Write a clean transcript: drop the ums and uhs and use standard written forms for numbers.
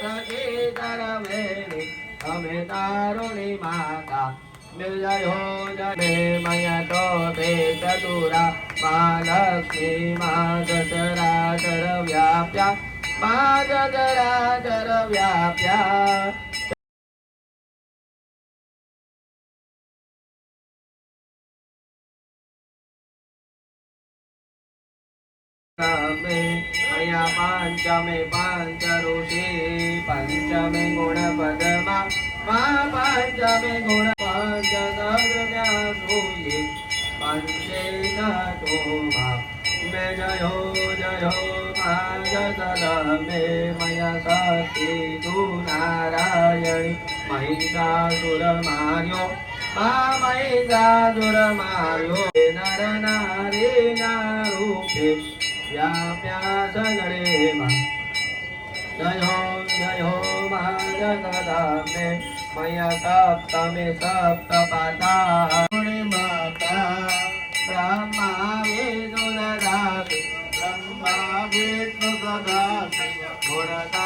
सखी तरवेणी अमे तारुणी माता मिल जयो जय मया तो ते चतुरा महालक्ष्मी माँ सचराचर व्याप्या माँ सचराचर व्याप्या मया पंचमे पंच ऋषि पंचमे गुण पदमा माँ पंचमे गुण पंच सूये पंचे तोमा मे जयो जयो मे मया शक्ति तु नारायणी महिषासुर मार्यो महिषासुर मार्यो नर नारी रूपे व्याप्या सगळे जयो जयो महाजगदाम्बे मया सप्तमे सप्तपाता माता ब्रह्मा विष्णु ददाति ब्रह्मा विष्णु ददाति